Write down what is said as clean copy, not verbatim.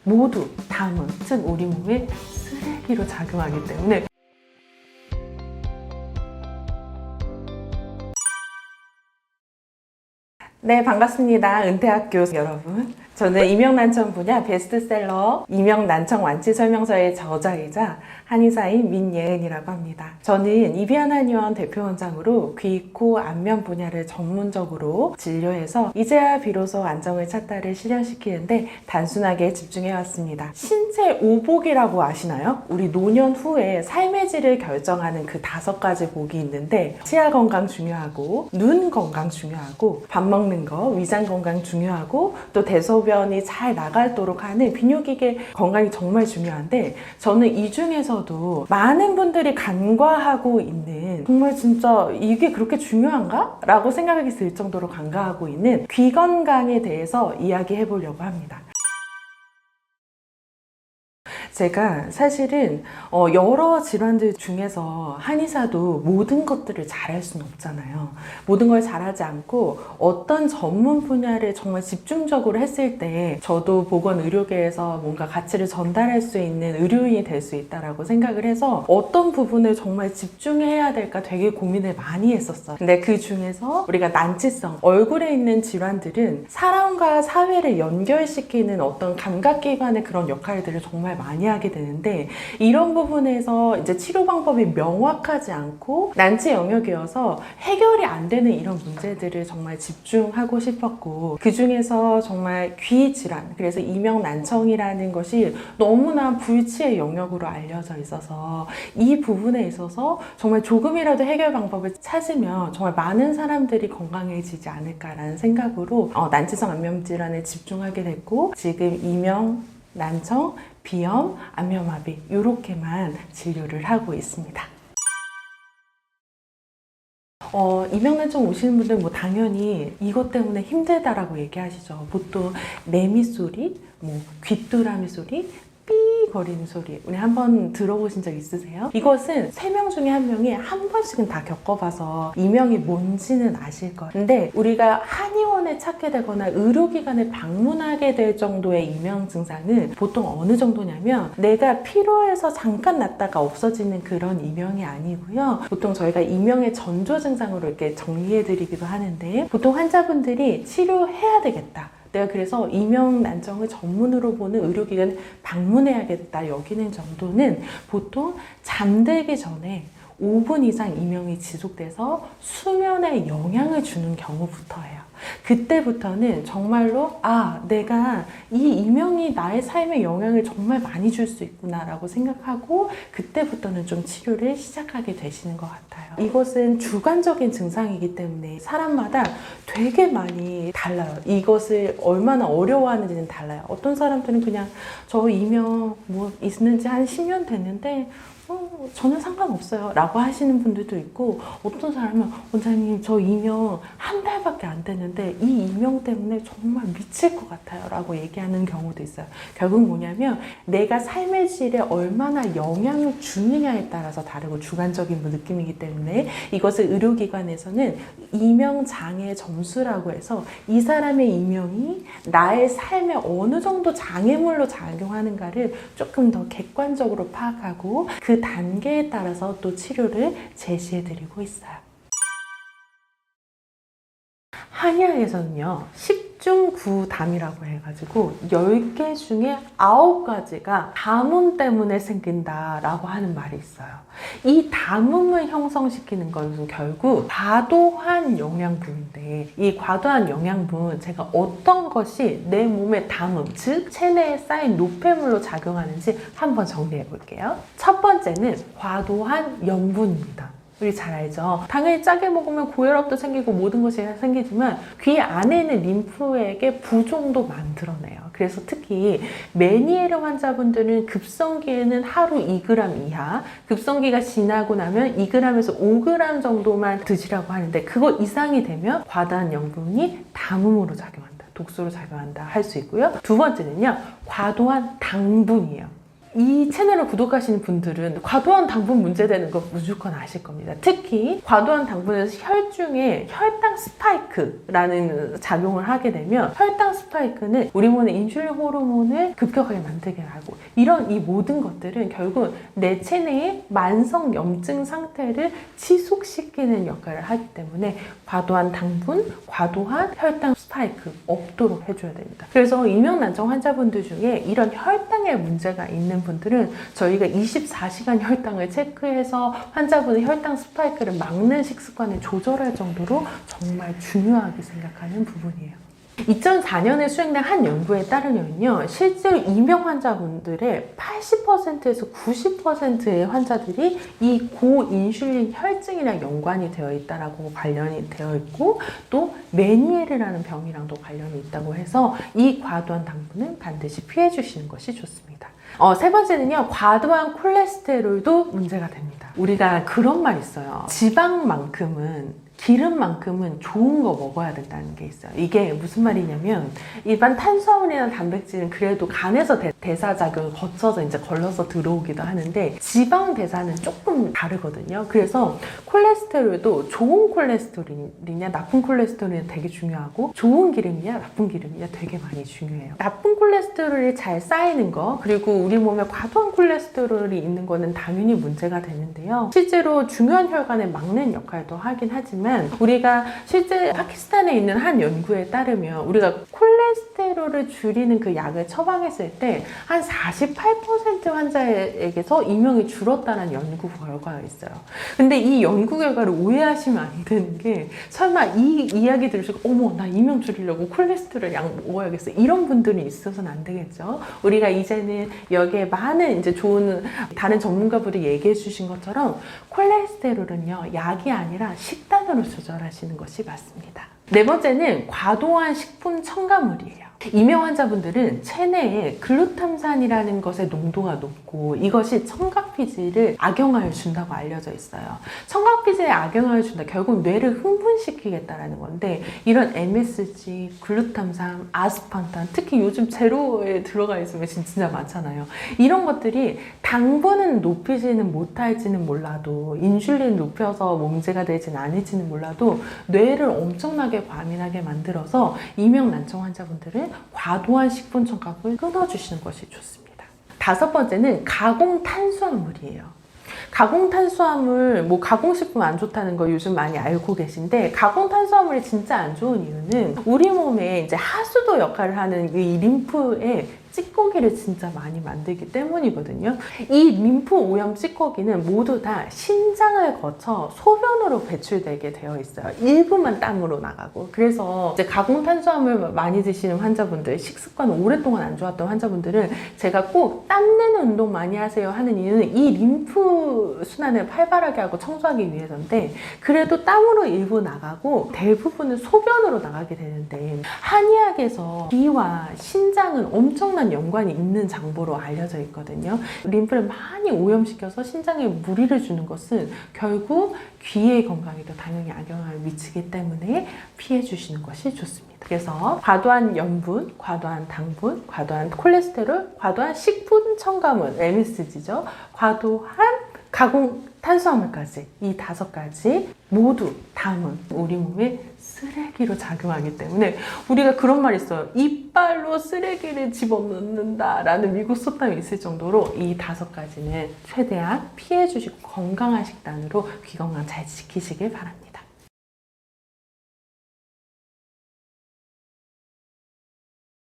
모두 담은, 즉 우리 몸에 쓰레기로 작용하기 때문에 네, 반갑습니다. 은퇴학교 여러분. 저는 이명난청 분야 베스트셀러 이명난청 완치 설명서의 저자이자 한의사인 민예은이라고 합니다. 저는 이비인후과 대표원장으로 귀, 코, 안면 분야를 전문적으로 진료해서 이제야 비로소 안정을 찾다를 실현시키는데 단순하게 집중해왔습니다. 신체 오복이라고 아시나요? 우리 노년 후에 삶의 질을 결정하는 그 5가지 복이 있는데 치아 건강 중요하고 눈 건강 중요하고 밥 먹는 거, 위장 건강 중요하고 또 대소변이 잘 나가도록 하는 비뇨기계 건강이 정말 중요한데 저는 이 중에서도 많은 분들이 간과하고 있는 정말 진짜 이게 그렇게 중요한가? 라고 생각이 들 정도로 간과하고 있는 귀 건강에 대해서 이야기해 보려고 합니다. 제가 사실은 여러 질환들 중에서 한의사도 모든 것들을 잘할 수는 없잖아요. 모든 걸 잘하지 않고 어떤 전문 분야를 정말 집중적으로 했을 때 저도 보건의료계에서 뭔가 가치를 전달할 수 있는 의료인이 될 수 있다고 생각을 해서 어떤 부분을 정말 집중해야 될까 되게 고민을 많이 했었어요. 근데 그 중에서 우리가 난치성, 얼굴에 있는 질환들은 사람과 사회를 연결시키는 어떤 감각기관의 그런 역할들을 정말 많이 하게 되는데 이런 부분에서 이제 치료 방법이 명확하지 않고 난치 영역이어서 해결이 안 되는 이런 문제들을 정말 집중하고 싶었고 그 중에서 정말 귀 질환, 그래서 이명난청이라는 것이 너무나 불치의 영역으로 알려져 있어서 이 부분에 있어서 정말 조금이라도 해결 방법을 찾으면 정말 많은 사람들이 건강해지지 않을까라는 생각으로 난치성 안면 질환에 집중하게 됐고 지금 이명난청, 비염, 안면마비 이렇게만 진료를 하고 있습니다. 이명난청 오시는 분들 뭐 당연히 이것 때문에 힘들다라고 얘기하시죠. 보통 매미 소리, 귀뚜라미 소리, 삐 거리는 소리 우리 한번 들어보신 적 있으세요? 이것은 3명 중에 1명이 한 번씩은 다 겪어봐서 이명이 뭔지는 아실 거예요. 근데 우리가 한의원에 찾게 되거나 의료기관에 방문하게 될 정도의 이명 증상은 보통 어느 정도냐면 내가 필요해서 잠깐 났다가 없어지는 그런 이명이 아니고요. 보통 저희가 이명의 전조 증상으로 이렇게 정리해드리기도 하는데 보통 환자분들이 치료해야 되겠다. 내가 그래서 이명난청을 전문으로 보는 의료기관에 방문해야겠다 여기는 정도는 보통 잠들기 전에 5분 이상 이명이 지속돼서 수면에 영향을 주는 경우부터예요. 그때부터는 정말로 내가 이 이명이 나의 삶에 영향을 정말 많이 줄 수 있구나 라고 생각하고 그때부터는 좀 치료를 시작하게 되시는 것 같아요. 이것은 주관적인 증상이기 때문에 사람마다 되게 많이 달라요. 이것을 얼마나 어려워하는지는 달라요. 어떤 사람들은 그냥 저 이명 있는지 한 10년 됐는데 전혀 상관없어요 라고 하시는 분들도 있고 어떤 사람은 원장님 저 이명 한 달밖에 안 됐는데 이 이명 때문에 정말 미칠 것 같아요 라고 얘기하는 경우도 있어요. 결국 뭐냐면 내가 삶의 질에 얼마나 영향을 주느냐에 따라서 다르고 주관적인 느낌이기 때문에 이것을 의료기관에서는 이명장애 점수라고 해서 이 사람의 이명이 나의 삶에 어느 정도 장애물로 작용하는가를 조금 더 객관적으로 파악하고 그 단계에 따라서 또 치료를 제시해드리고 있어요. 한의학에서는요 10중구담이라고 해가지고 10개 중에 9가지가 담음 때문에 생긴다 라고 하는 말이 있어요. 이 담음을 형성시키는 것은 결국 과도한 영양분인데 이 과도한 영양분 제가 어떤 것이 내 몸의 담음 즉 체내에 쌓인 노폐물로 작용하는지 한번 정리해 볼게요. 첫 번째는 과도한 염분입니다. 우리 잘 알죠? 당연히 짜게 먹으면 고혈압도 생기고 모든 것이 생기지만 귀 안에 있는 림프액의 부종도 만들어내요. 그래서 특히 메니에르 환자분들은 급성기에는 하루 2g 이하, 급성기가 지나고 나면 2g에서 5g 정도만 드시라고 하는데 그거 이상이 되면 과다한 염분이 담음으로 작용한다. 독소로 작용한다 할 수 있고요. 두 번째는요. 과도한 당분이에요. 이 채널을 구독하시는 분들은 과도한 당분 문제되는 거 무조건 아실 겁니다. 특히 과도한 당분에서 혈중에 혈당 스파이크라는 작용을 하게 되면 혈당 스파이크는 우리 몸의 인슐린 호르몬을 급격하게 만들게 하고 이런 이 모든 것들은 결국 내 체내의 만성 염증 상태를 지속시키는 역할을 하기 때문에 과도한 당분, 과도한 혈당 스파이크 없도록 해줘야 됩니다. 그래서 이명난청 환자분들 중에 이런 혈당에 문제가 있는 분들은 저희가 24시간 혈당을 체크해서 환자분의 혈당 스파이크를 막는 식습관을 조절할 정도로 정말 중요하게 생각하는 부분이에요. 2004년에 수행된 한 연구에 따르면요, 실제로 이명 환자분들의 80%에서 90%의 환자들이 이 고인슐린 혈증이랑 연관이 되어 있다라고 관련이 되어 있고, 또 메니에르라는 병이랑도 관련이 있다고 해서 이 과도한 당분은 반드시 피해 주시는 것이 좋습니다. 세 번째는요, 과도한 콜레스테롤도 문제가 됩니다. 우리가 그런 말 있어요. 지방만큼은 기름만큼은 좋은 거 먹어야 된다는 게 있어요. 이게 무슨 말이냐면 일반 탄수화물이나 단백질은 그래도 간에서 대사작용을 거쳐서 이제 걸러서 들어오기도 하는데 지방 대사는 조금 다르거든요. 그래서 콜레스테롤도 좋은 콜레스테롤이냐 나쁜 콜레스테롤이 되게 중요하고 좋은 기름이냐 나쁜 기름이냐 되게 많이 중요해요. 나쁜 콜레스테롤이 잘 쌓이는 거, 그리고 우리 몸에 과도한 콜레스테롤이 있는 거는 당연히 문제가 되는데요. 실제로 중요한 혈관을 막는 역할도 하긴 하지만 우리가 실제 파키스탄에 있는 한 연구에 따르면 우리가 콜레스테롤을 줄이는 그 약을 처방했을 때 한 48% 환자에게서 이명이 줄었다는 연구 결과가 있어요. 근데 이 연구 결과를 오해하시면 안 되는 게 설마 이 이야기 들으시고 어머 나 이명 줄이려고 콜레스테롤 약 먹어야겠어 이런 분들이 있어서는 안 되겠죠. 우리가 이제는 여기에 많은 이제 좋은 다른 전문가분들이 얘기해 주신 것처럼 콜레스테롤은요 약이 아니라 식단으로 조절하시는 것이 맞습니다. 네 번째는 과도한 식품 첨가물이에요. 이명 환자분들은 체내에 글루탐산이라는 것의 농도가 높고 이것이 청각피질을 악영향을 준다고 알려져 있어요. 청각피질에 악영향을 준다. 결국 뇌를 흥분시키겠다라는 건데 이런 MSG, 글루탐산, 아스판탄, 특히 요즘 제로에 들어가 있으면 진짜 많잖아요. 이런 것들이 당분은 높이지는 못할지는 몰라도 인슐린 높여서 문제가 되진 않을지는 몰라도 뇌를 엄청나게 과민하게 만들어서 이명난청 환자분들은 과도한 식품 첨가물을 끊어주시는 것이 좋습니다. 다섯 번째는 가공 탄수화물이에요. 가공 탄수화물, 가공식품 안 좋다는 거 요즘 많이 알고 계신데 가공 탄수화물이 진짜 안 좋은 이유는 우리 몸에 이제 하수도 역할을 하는 이 림프에 찌꺼기를 진짜 많이 만들기 때문이거든요. 이 림프 오염 찌꺼기는 모두 다 신장을 거쳐 소변으로 배출되게 되어 있어요. 일부만 땀으로 나가고. 그래서 이제 가공 탄수화물 많이 드시는 환자분들, 식습관 오랫동안 안 좋았던 환자분들은 제가 꼭 땀내는 운동 많이 하세요 하는 이유는 이 림프 순환을 활발하게 하고 청소하기 위해서인데 그래도 땀으로 일부 나가고 대부분은 소변으로 나가게 되는데 한의학에서 귀와 신장은 엄청난 연관이 있는 장보로 알려져 있거든요. 림프를 많이 오염시켜서 신장에 무리를 주는 것은 결국 귀의 건강에도 당연히 악영향을 미치기 때문에 피해 주시는 것이 좋습니다. 그래서 과도한 염분, 과도한 당분, 과도한 콜레스테롤, 과도한 식품 첨가물, MSG죠. 과도한 가공 탄수화물까지 이 5가지 모두 담은 우리 몸에 쓰레기로 작용하기 때문에 우리가 그런 말이 있어요. 이빨로 쓰레기를 집어넣는다 라는 미국 속담이 있을 정도로 이 5가지는 최대한 피해 주시고 건강한 식단으로 귀 건강 잘 지키시길 바랍니다.